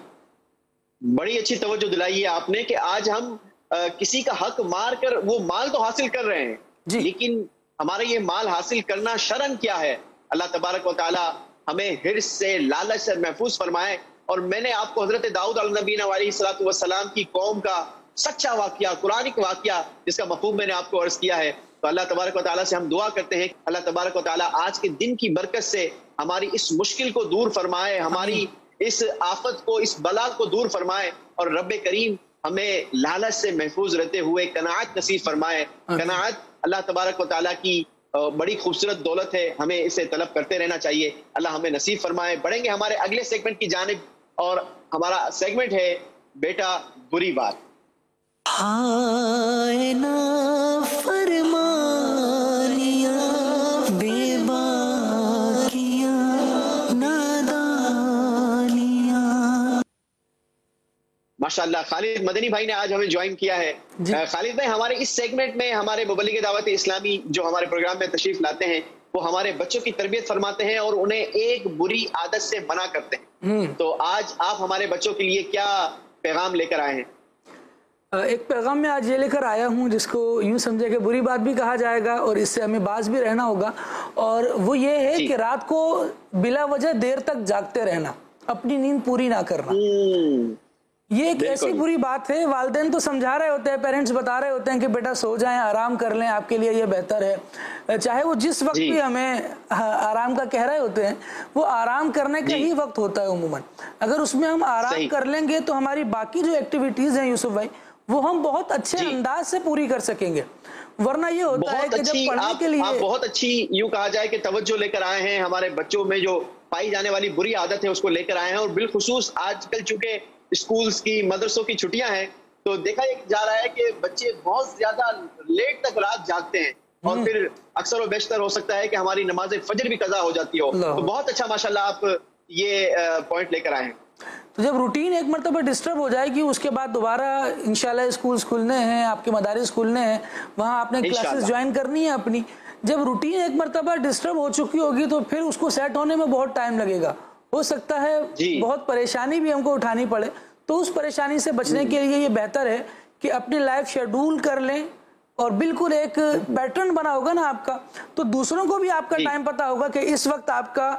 بڑی اچھی توجہ دلائی ہے آپ نے کہ آج ہم کسی کا حق مار کر وہ مال تو حاصل کر رہے ہیں، لیکن ہمارا یہ مال حاصل کرنا شرعاً کیا ہے؟ اللہ تبارک و تعالیٰ ہمیں حرص سے، لالچ سے محفوظ فرمائے. اور میں نے آپ کو حضرت داؤد علیہ نبی علیہ الصلوۃ والسلام کی قوم کا سچا واقعہ، قرآنک واقعہ، جس کا مفہوم میں نے آپ کو عرض کیا ہے. تو اللہ تبارک و تعالیٰ سے ہم دعا کرتے ہیں اللہ تبارک و تعالیٰ آج کے دن کی برکت سے ہماری اس مشکل کو دور فرمائے، ہماری اس آفت کو، اس بلا کو دور فرمائے، اور رب کریم ہمیں لالچ سے محفوظ رہتے ہوئے قناعت نصیب فرمائے. قناعت اللہ تبارک و تعالیٰ کی بڑی خوبصورت دولت ہے، ہمیں اسے طلب کرتے رہنا چاہیے. اللہ ہمیں نصیب فرمائے. بڑھیں گے ہمارے اگلے سیگمنٹ کی جانب، اور ہمارا سیگمنٹ ہے بیٹا بری بات. ہائے نا فرمانیاں بے باکیاں نادانیاں. ماشاءاللہ خالد مدنی بھائی نے آج ہمیں جوائن کیا ہے. خالد بھائی، ہمارے اس سیگمنٹ میں ہمارے مبلغ دعوت اسلامی جو ہمارے پروگرام میں تشریف لاتے ہیں وہ ہمارے بچوں کی تربیت فرماتے ہیں اور انہیں ایک بری عادت سے منع کرتے ہیں. تو آج آپ ہمارے بچوں کے لیے کیا پیغام لے کر آئے ہیں؟ ایک پیغام میں آج یہ لے کر آیا ہوں جس کو یوں سمجھے کہ بری بات بھی کہا جائے گا اور اس سے ہمیں باز بھی رہنا ہوگا، اور وہ یہ ہے کہ رات کو بلا وجہ دیر تک جاگتے رہنا، اپنی نیند پوری نہ کرنا. یہ ایک ایسی بری بات ہے. والدین تو سمجھا رہے ہوتے ہیں، پیرنٹس بتا رہے ہوتے ہیں کہ بیٹا سو جائیں، آرام کر لیں، آپ کے لیے یہ بہتر ہے. چاہے وہ جس وقت بھی ہمیں آرام کا کہہ رہے ہوتے ہیں، وہ آرام کرنے کا ہی وقت ہوتا ہے عموماً. اگر اس میں ہم آرام کر لیں گے تو ہماری باقی جو ایکٹیویٹیز ہیں یوسف بھائی، وہ ہم بہت اچھے انداز سے پوری کر سکیں گے. ورنہ یہ ہوتا ہے کہ جب پڑھنے کے لیے آپ بہت اچھی یوں کہا جائے کہ توجہ لے کر آئے ہیں. ہمارے بچوں میں جو پائی جانے والی بری عادت ہے اس کو لے کر آئے ہیں، اور بالخصوص آج کل چونکہ اسکولز کی، مدرسوں کی چھٹیاں ہیں تو دیکھا جا رہا ہے کہ بچے بہت زیادہ لیٹ تک رات جاگتے ہیں، اور پھر اکثر و بیشتر ہو سکتا ہے کہ ہماری نماز فجر بھی قضا ہو جاتی ہو. تو بہت اچھا ماشاءاللہ آپ یہ پوائنٹ لے کر آئے ہیں. تو جب روٹین ایک مرتبہ ڈسٹرب ہو جائے گی، اس کے بعد دوبارہ انشاءاللہ اسکولز کھلنے ہیں، آپ کے مدارس کھلنے ہیں، وہاں آپ نے کلاسز جوائن کرنی ہے اپنی. جب روٹین ایک مرتبہ ڈسٹرب ہو چکی ہوگی تو پھر اس کو سیٹ ہونے میں بہت ٹائم لگے گا. ہو سکتا ہے بہت پریشانی بھی ہم کو اٹھانی پڑے. تو اس پریشانی سے بچنے کے لیے یہ بہتر ہے کہ اپنی لائف شیڈول کر لیں، اور بالکل ایک پیٹرن بنا ہوگا نا آپ کا، تو دوسروں کو بھی آپ کا ٹائم پتا ہوگا کہ اس وقت آپ کا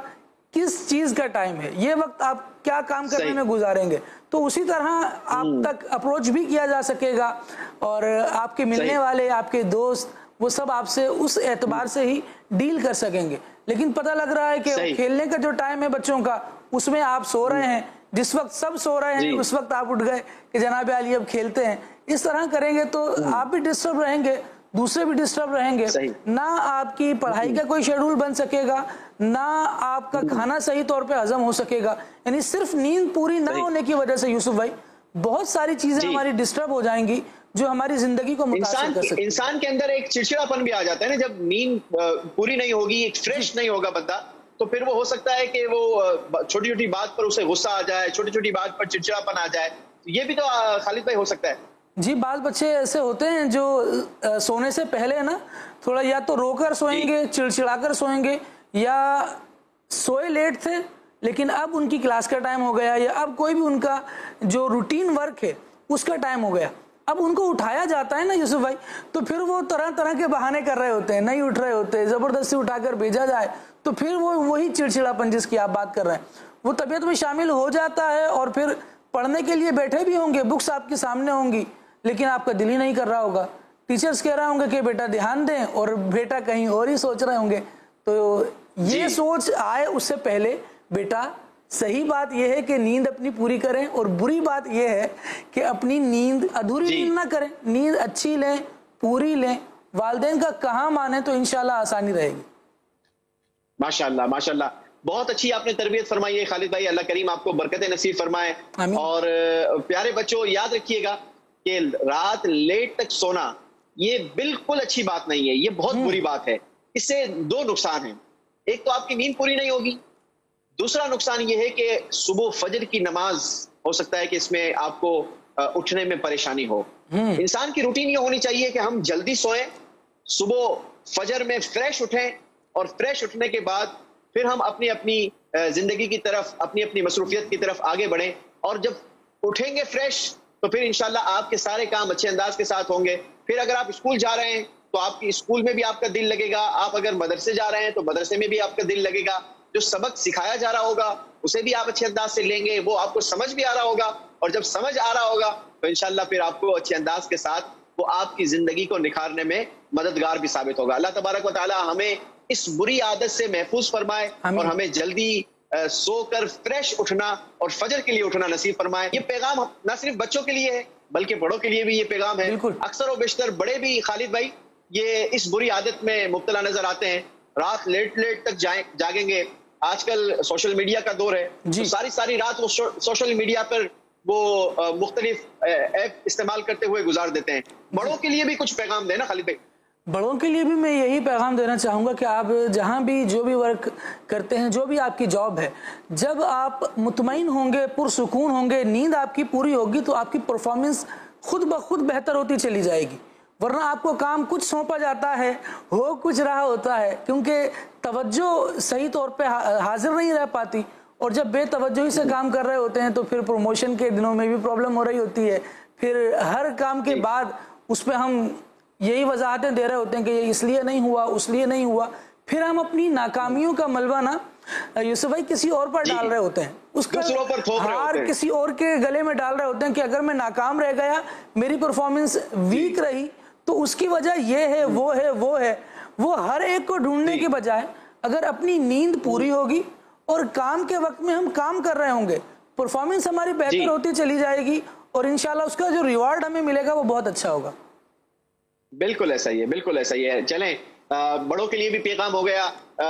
کس چیز کا ٹائم ہے، یہ وقت آپ کیا کام کرنے میں گزاریں گے. تو اسی طرح آپ تک اپروچ بھی کیا جا سکے گا، اور آپ کے ملنے والے، آپ کے دوست، وہ سب آپ سے اس اعتبار سے ہی ڈیل کر سکیں گے. لیکن پتہ لگ رہا ہے کہ کھیلنے کا جو ٹائم ہے بچوں کا، اس میں آپ سو رہے ہیں، جس وقت سب سو رہے ہیں اس وقت آپ اٹھ گئے کہ جناب علی اب کھیلتے ہیں. اس طرح کریں گے تو آپ بھی ڈسٹرب رہیں گے، دوسرے بھی ڈسٹرب رہیں گے. نہ آپ کی پڑھائی کا کوئی شیڈول بن سکے گا، نہ آپ کا کھانا صحیح طور پہ ہضم ہو سکے گا. یعنی صرف نیند پوری نہ ہونے کی وجہ سے یوسف بھائی بہت ساری چیزیں ہماری ڈسٹرب ہو جائیں گی جو ہماری زندگی کو متاثر کر سکتی ہیں. انسان کے اندر ایک چڑچڑاپن بھی آ جاتا ہے نا جب نیند پوری نہیں ہوگی، ایک فریش نہیں ہوگا بندہ، تو پھر وہ ہو سکتا ہے کہ وہ چھوٹی چھوٹی بات پر اسے غصہ آ جائے، چھوٹی چھوٹی بات پر چڑچڑاپن آ جائے. یہ بھی تو خالد بھائی ہو سکتا ہے. جی، بعض بچے ایسے ہوتے ہیں جو سونے سے پہلے نا تھوڑا یا تو رو کر سوئیں گے، چڑچڑا کر سوئیں گے، یا سوئے لیٹ تھے لیکن اب ان کی کلاس کا ٹائم ہو گیا، یا اب کوئی بھی ان کا جو روٹین ورک ہے اس کا ٹائم ہو گیا، اب ان کو اٹھایا جاتا ہے نا یوسف بھائی، تو پھر وہ طرح طرح کے بہانے کر رہے ہوتے ہیں، نہیں اٹھ رہے ہوتے، زبردستی اٹھا کر بھیجا جائے، تو پھر وہ وہی چڑچڑاپن جس کی آپ بات کر رہے ہیں وہ طبیعت میں شامل ہو جاتا ہے. اور پھر پڑھنے کے لیے بیٹھے بھی ہوں گے، بکس آپ کے سامنے ہوں گی، لیکن آپ کا دل ہی نہیں کر رہا ہوگا. ٹیچرز کہہ رہے ہوں گے کہ بیٹا دھیان دیں، اور بیٹا کہیں اور ہی سوچ رہے ہوں گے. تو یہ سوچ آئے اس سے پہلے بیٹا صحیح بات یہ ہے کہ نیند اپنی پوری کریں، اور بری بات یہ ہے کہ اپنی نیند ادھوری نیند نہ کریں. نیند اچھی لیں، پوری لیں، والدین کا کہاں مانیں تو انشاءاللہ آسانی رہے گی. ماشاءاللہ ماشاءاللہ، بہت اچھی آپ نے تربیت فرمائی ہے خالد بھائی. اللہ کریم آپ کو برکتیں نصیب فرمائے. اور پیارے بچوں، یاد رکھیے گا کہ رات لیٹ تک سونا یہ بالکل اچھی بات نہیں ہے، یہ بہت بری بات ہے. اس سے دو نقصان ہیں. ایک تو آپ کی نیند پوری نہیں ہوگی، دوسرا نقصان یہ ہے کہ صبح فجر کی نماز ہو سکتا ہے کہ اس میں آپ کو اٹھنے میں پریشانی ہو. انسان کی روٹین یہ ہونی چاہیے کہ ہم جلدی سوئیں، صبح فجر میں فریش اٹھیں، اور فریش اٹھنے کے بعد پھر ہم اپنی اپنی زندگی کی طرف، اپنی اپنی مصروفیت کی طرف آگے بڑھیں. اور جب اٹھیں گے فریش تو پھر انشاءاللہ آپ کے سارے کام اچھے انداز کے ساتھ ہوں گے. پھر اگر آپ اسکول جا رہے ہیں تو آپ کی اسکول میں بھی آپ کا دل لگے گا، آپ اگر مدرسے جا رہے ہیں تو مدرسے میں بھی آپ کا دل لگے گا. جو سبق سکھایا جا رہا ہوگا اسے بھی آپ اچھے انداز سے لیں گے, وہ آپ کو سمجھ بھی آ رہا ہوگا, اور جب سمجھ آ رہا ہوگا تو انشاءاللہ پھر آپ کو اچھے انداز کے ساتھ وہ آپ کی زندگی کو نکھارنے میں مددگار بھی ثابت ہوگا. اللہ تبارک و تعالی ہمیں اس بری عادت سے محفوظ فرمائے اور ہمیں جلدی سو کر فریش اٹھنا اور فجر کے لیے اٹھنا نصیب فرمائے. یہ پیغام نہ صرف بچوں کے لیے ہے بلکہ بڑوں کے لیے بھی یہ پیغام ہے. اکثر و بیشتر بڑے بھی خالد بھائی یہ اس بری عادت میں مبتلا نظر آتے ہیں, رات لیٹ تک جاگیں گے. آج کل سوشل میڈیا کا دور ہے, تو ساری رات وہ سوشل میڈیا پر وہ مختلف ایپ استعمال کرتے ہوئے گزار دیتے ہیں. بڑوں کے لیے بھی کچھ پیغام دیں نا خالد بھائی. بڑوں کے لیے بھی میں یہی پیغام دینا چاہوں گا کہ آپ جہاں بھی جو بھی ورک کرتے ہیں, جو بھی آپ کی جاب ہے, جب آپ مطمئن ہوں گے, پرسکون ہوں گے, نیند آپ کی پوری ہوگی تو آپ کی پرفارمنس خود بخود بہتر ہوتی چلی جائے گی. ورنہ آپ کو کام کچھ سونپا جاتا ہے, ہو کچھ رہا ہوتا ہے, کیونکہ توجہ صحیح طور پہ حاضر نہیں رہ پاتی, اور جب بے توجہی سے کام کر رہے ہوتے ہیں تو پھر پروموشن کے دنوں میں بھی پرابلم ہو رہی ہوتی ہے. پھر ہر کام کے بعد اس پہ ہم یہی وضاحتیں دے رہے ہوتے ہیں کہ یہ اس لیے نہیں ہوا, اس لیے نہیں ہوا. پھر ہم اپنی ناکامیوں کا ملبہ نا یوسف بھائی کسی اور پر ڈال رہے ہوتے ہیں, اس کا ہار کسی اور کے گلے میں ڈال رہے ہوتے ہیں کہ اگر میں ناکام رہ گیا, میری پرفارمنس ویک رہی تو اس کی وجہ یہ ہے, وہ ہے, وہ ہے. وہ ہر ایک کو ڈھونڈنے کے بجائے اگر اپنی نیند پوری ہوگی اور کام کے وقت میں ہم کام کر رہے ہوں گے, پرفارمنس ہماری بہتر ہوتی چلی جائے گی, اور انشاءاللہ اس کا جو ریوارڈ ہمیں ملے گا وہ بہت اچھا ہوگا. بالکل ایسا ہی ہے, بالکل ایسا ہی ہے. چلیں بڑوں کے لیے بھی پیغام ہو گیا.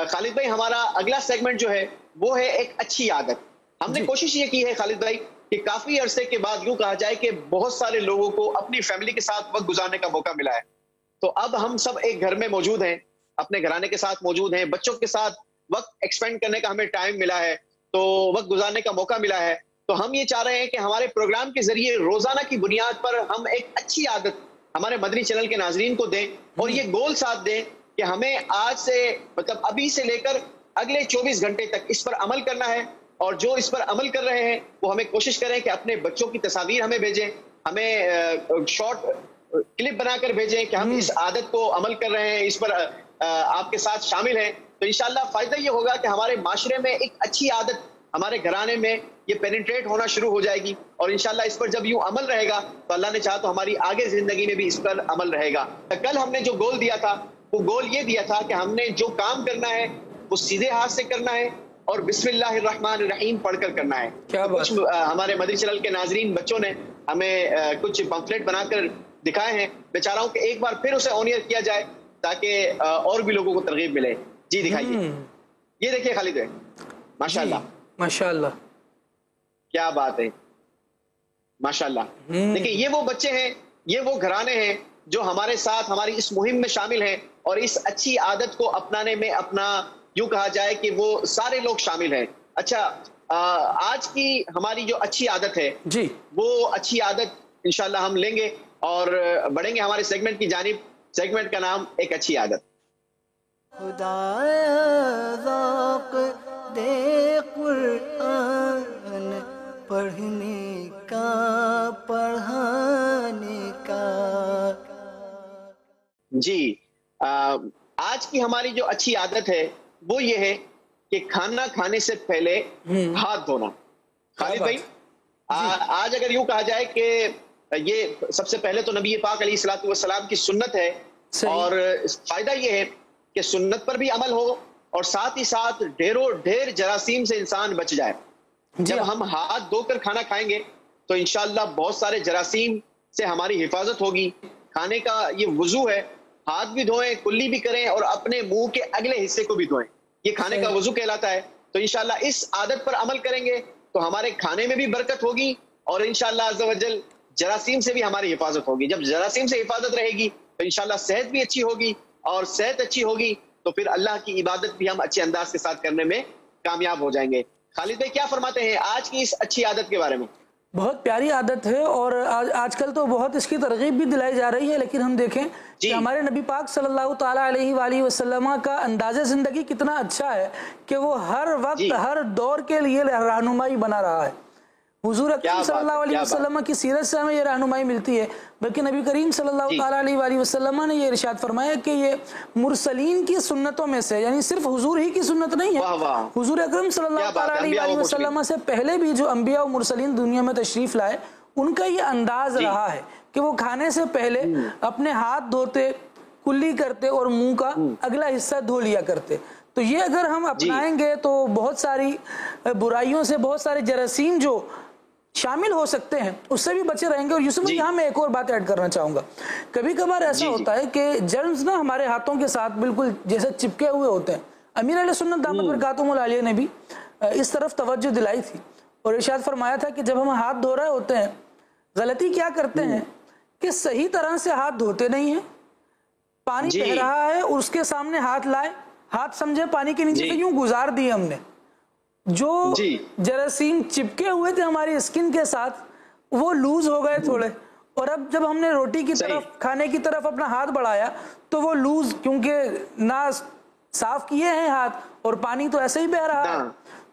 خالد بھائی ہمارا اگلا سیگمنٹ جو ہے وہ ہے ایک اچھی عادت. ہم نے کوشش یہ کی ہے خالد بھائی کہ کافی عرصے کے بعد یوں کہا جائے کہ بہت سارے لوگوں کو اپنی فیملی کے ساتھ وقت گزارنے کا موقع ملا ہے. تو اب ہم سب ایک گھر میں موجود ہیں, اپنے گھرانے کے ساتھ موجود ہیں, بچوں کے ساتھ وقت ایکسپینڈ کرنے کا ہمیں ٹائم ملا ہے, تو وقت گزارنے کا موقع ملا ہے. تو ہم یہ چاہ رہے ہیں کہ ہمارے پروگرام کے ذریعے روزانہ کی بنیاد پر ہم ایک اچھی عادت ہمارے مدنی چینل کے ناظرین کو دیں, اور یہ گول ساتھ دیں کہ ہمیں آج سے مطلب ابھی سے لے کر اگلے 24 گھنٹے تک اس پر عمل کرنا ہے. اور جو اس پر عمل کر رہے ہیں وہ ہمیں کوشش کریں کہ اپنے بچوں کی تصاویر ہمیں بھیجیں, ہمیں شارٹ کلپ بنا کر بھیجیں کہ ہم اس عادت کو عمل کر رہے ہیں, اس پر آپ کے ساتھ شامل ہیں. تو انشاءاللہ فائدہ یہ ہوگا کہ ہمارے معاشرے میں ایک اچھی عادت ہمارے گھرانے میں یہ پینیٹریٹ ہونا شروع ہو جائے گی, اور انشاءاللہ اس پر جب یوں عمل رہے گا تو اللہ نے چاہا تو ہماری آگے زندگی میں بھی اس پر عمل رہے گا. کل ہم نے جو گول دیا تھا وہ گول یہ دیا تھا کہ ہم نے جو کام کرنا ہے وہ سیدھے ہاتھ سے کرنا ہے اور بسم اللہ الرحمن الرحیم پڑھ کر کرنا ہے. کچھ ہمارے مدنی چینل کے ناظرین بچوں نے ہمیں کچھ پمفلیٹ بنا کر دکھائے ہیں, میں چاہ رہا ہوں کہ ایک بار پھر اسے آن ایئر کیا جائے تاکہ اور بھی لوگوں کو ترغیب ملے. جی دکھائیے, یہ دیکھیے خالد ہے, ماشاءاللہ ماشاءاللہ کیا بات ہے, ماشاءاللہ. دیکھیں یہ وہ بچے ہیں, یہ وہ گھرانے ہیں جو ہمارے ساتھ ہماری اس مہم میں شامل ہیں, اور اس اچھی عادت کو اپنانے میں اپنا یوں کہا جائے کہ وہ سارے لوگ شامل ہیں. اچھا آج کی ہماری جو اچھی عادت ہے جی وہ اچھی عادت انشاءاللہ ہم لیں گے اور بڑھیں گے ہمارے سیگمنٹ کی جانب. سیگمنٹ کا نام ایک اچھی عادت. خدایا ذوق دے قرآن پڑھنے کا پڑھانے کا. جی آج کی ہماری جو اچھی عادت ہے وہ یہ ہے کہ کھانا کھانے سے پہلے ہاتھ دھونا. خالد بھائی آج اگر یوں کہا جائے کہ یہ سب سے پہلے تو نبی پاک علیہ الصلوۃ والسلام کی سنت ہے, اور فائدہ یہ ہے کہ سنت پر بھی عمل ہو اور ساتھ ہی ساتھ ڈھیروں ڈھیر جراثیم سے انسان بچ جائے. جب ہم ہاتھ دھو کر کھانا کھائیں گے تو انشاءاللہ بہت سارے جراثیم سے ہماری حفاظت ہوگی. کھانے کا یہ وضو ہے, ہاتھ بھی دھوئیں, کلی بھی کریں, اور اپنے منہ کے اگلے حصے کو بھی دھوئیں, یہ کھانے کا وضو کہلاتا ہے. تو انشاءاللہ اس عادت پر عمل کریں گے تو ہمارے کھانے میں بھی برکت ہوگی, اور انشاءاللہ عز و جل جراثیم سے بھی ہماری حفاظت ہوگی. جب جراثیم سے حفاظت رہے گی تو انشاءاللہ صحت بھی اچھی ہوگی, اور صحت اچھی ہوگی تو پھر اللہ کی عبادت بھی ہم اچھے انداز کے ساتھ کرنے میں کامیاب ہو جائیں گے. خالد بھائی کیا فرماتے ہیں آج کی اس اچھی عادت کے بارے میں؟ بہت پیاری عادت ہے, اور آج کل تو بہت اس کی ترغیب بھی دلائی جا رہی ہے, لیکن ہم دیکھیں کہ ہمارے نبی پاک صلی اللہ تعالیٰ علیہ وآلہ وسلم کا انداز زندگی کتنا اچھا ہے کہ وہ ہر وقت ہر دور کے لیے رہنمائی بنا رہا ہے. حضور اکرم صلی اللہ علیہ وسلم کی سیرت سے ہمیں یہ رہنمائی ملتی ہے، بلکہ نبی کریم صلی اللہ تعالیٰ علیہ وآلہ وسلم نے یہ ارشاد فرمایا کہ یہ مرسلین کی سنتوں میں سے، یعنی صرف حضور ہی کی سنت نہیں ہے، حضور اکرم صلی اللہ تعالیٰ علیہ وآلہ وسلم سے پہلے بھی جو انبیاء و مرسلین دنیا میں تشریف لائے ان کا یہ انداز رہا ہے کہ وہ کھانے سے پہلے اپنے ہاتھ دھوتے، کلی کرتے اور منہ کا اگلا حصہ دھو لیا کرتے. تو یہ اگر ہم اپنائیں گے تو بہت ساری برائیوں سے، بہت سارے جراثیم جو شامل ہو سکتے ہیں اس سے بھی بچے رہیں گے. اور یوسف یہاں میں ایک اور بات ایڈ کرنا چاہوں گا. کبھی کبھار ایسا ہوتا ہے کہ جرمز نا ہمارے ہاتھوں کے ساتھ بالکل جیسے چپکے ہوئے ہوتے ہیں. امیر علیہ سنت دامت برکاتہم العالیہ نے بھی اس طرف توجہ دلائی تھی اور ارشاد فرمایا تھا کہ جب ہم ہاتھ دھو رہے ہوتے ہیں غلطی کیا کرتے ہیں کہ صحیح طرح سے ہاتھ دھوتے نہیں ہیں. پانی بہ رہا ہے اور اس کے سامنے ہاتھ لائے، ہاتھ سمجھے پانی کے نیچے سے یوں گزار دیے ہم نے. جو جراثیم چپکے ہوئے تھے ہماری اسکن کے ساتھ وہ لوز ہو گئے تھوڑے، اور اب جب ہم نے روٹی کی طرف، کھانے کی طرف اپنا ہاتھ بڑھایا تو وہ لوز، کیونکہ نہ صاف کیے ہیں ہاتھ اور پانی تو ایسے ہی بہ رہا ہے،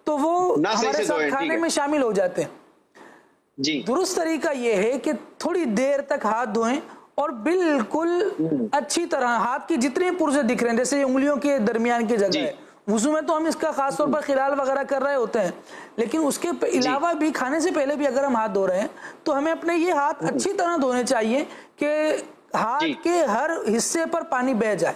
تو وہ ہمارے ساتھ کھانے میں شامل ہو جاتے ہیں. درست طریقہ یہ ہے کہ تھوڑی دیر تک ہاتھ دھوئیں اور بالکل اچھی طرح ہاتھ کی جتنے پرزے دکھ رہے ہیں، جیسے انگلیوں کے درمیان کی جگہ ہے، وضو میں تو ہم اس کا خاص طور پر خلال وغیرہ کر رہے ہوتے ہیں، لیکن اس کے علاوہ بھی کھانے سے پہلے بھی اگر ہم ہاتھ دھو رہے ہیں تو ہمیں اپنے یہ ہاتھ اچھی طرح دھونے چاہیے کہ ہاتھ کے ہر حصے پر پانی بہ جائے.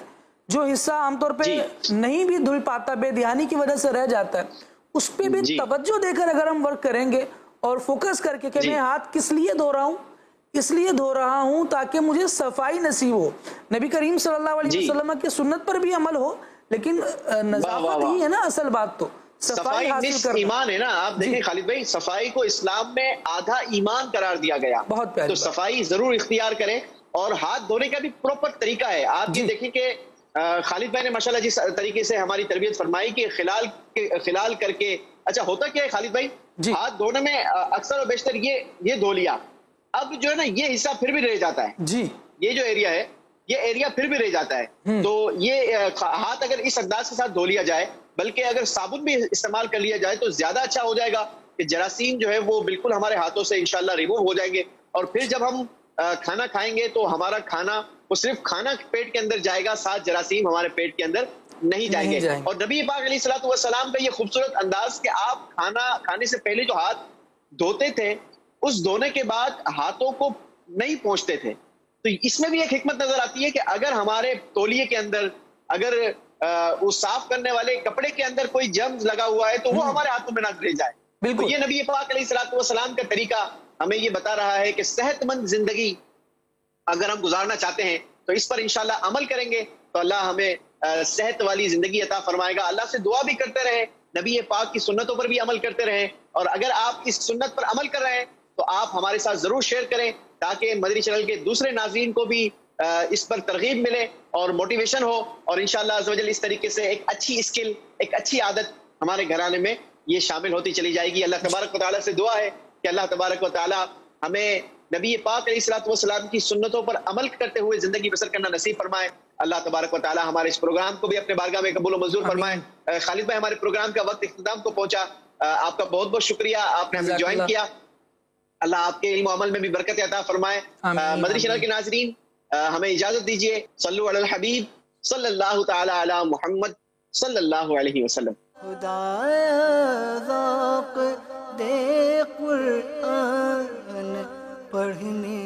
جو حصہ عام طور پہ نہیں بھی دھل پاتا، بے دھیانی کی وجہ سے رہ جاتا ہے، اس پہ بھی توجہ دے کر اگر ہم ورک کریں گے اور فوکس کر کے کہ میں ہاتھ کس لیے دھو رہا ہوں، اس لیے دھو رہا ہوں تاکہ مجھے صفائی نصیب ہو. نبی کریم صلی اللہ علیہ وسلم کی سنت پر بھی عمل ہو، لیکن نظافت ہی ہے نا اصل بات. تو صفائی نصف ایمان ہے نا. آپ دیکھیں خالد بھائی، صفائی کو اسلام میں آدھا ایمان قرار دیا گیا. بہت پیاری. تو صفائی ضرور اختیار کریں، اور ہاتھ دھونے کا بھی پروپر طریقہ ہے. آپ یہ دیکھیں کہ خالد بھائی نے ماشاءاللہ جس طریقے سے ہماری تربیت فرمائی کہ خلال کر کے، اچھا ہوتا کیا ہے خالد بھائی، ہاتھ دھونے میں اکثر و بیشتر یہ دھو لیا، اب جو ہے نا یہ حصہ پھر بھی رہ جاتا ہے. یہ جو ایریا ہے یہ ایریا پھر بھی رہ جاتا ہے. تو یہ ہاتھ اگر اس انداز کے ساتھ دھو لیا جائے، بلکہ اگر صابن بھی استعمال کر لیا جائے تو زیادہ اچھا ہو جائے گا کہ جراثیم جو ہے وہ بالکل ہمارے ہاتھوں سے انشاءاللہ ریموو ہو جائیں گے. اور پھر جب ہم کھانا کھائیں گے تو ہمارا کھانا وہ صرف کھانا پیٹ کے اندر جائے گا، ساتھ جراثیم ہمارے پیٹ کے اندر نہیں جائیں گے. اور نبی پاک علیہ الصلوۃ والسلام کا یہ خوبصورت انداز کہ آپ کھانا کھانے سے پہلے جو ہاتھ دھوتے تھے اس دھونے کے بعد ہاتھوں کو نہیں پہنچتے تھے. تو اس میں بھی ایک حکمت نظر آتی ہے کہ اگر ہمارے تولیے کے اندر، اگر اس صاف کرنے والے کپڑے کے اندر کوئی جرمز لگا ہوا ہے تو وہ ہمارے ہاتھوں میں نہ رہ جائے. تو یہ نبی پاک علیہ الصلوۃ والسلام کا طریقہ ہمیں یہ بتا رہا ہے کہ صحت مند زندگی اگر ہم گزارنا چاہتے ہیں تو اس پر انشاءاللہ عمل کریں گے تو اللہ ہمیں صحت والی زندگی عطا فرمائے گا. اللہ سے دعا بھی کرتے رہیں، نبی پاک کی سنتوں پر بھی عمل کرتے رہیں، اور اگر آپ اس سنت پر عمل کر رہے ہیں تو آپ ہمارے ساتھ ضرور شیئر کریں تاکہ مدنی چینل کے دوسرے ناظرین کو بھی اس پر ترغیب ملے اور موٹیویشن ہو. اور انشاءاللہ عز و جل اس طریقے سے ایک اچھی اسکل، ایک اچھی عادت ہمارے گھرانے میں یہ شامل ہوتی چلی جائے گی. اللہ تبارک و تعالیٰ سے دعا ہے کہ اللہ تبارک و تعالیٰ ہمیں نبی پاک علیہ الصلوۃ والسلام کی سنتوں پر عمل کرتے ہوئے زندگی بسر کرنا نصیب فرمائے. اللہ تبارک و تعالیٰ ہمارے اس پروگرام کو بھی اپنے بارگاہ میں قبول و منظور فرمائے. خالد بھائی، ہمارے پروگرام کا وقت اختتام کو پہنچا، آپ کا بہت بہت شکریہ، آپ نے ہمیں جوائن کیا. اللہ آپ کے علم و عمل میں بھی برکت عطا فرمائے. مدنی چینل کے ناظرین ہمیں اجازت دیجیے. صلو علی الحبیب صلی اللہ تعالی علی محمد صلی اللہ علیہ وسلم. خدایا ذوق دے قرآن پڑھنے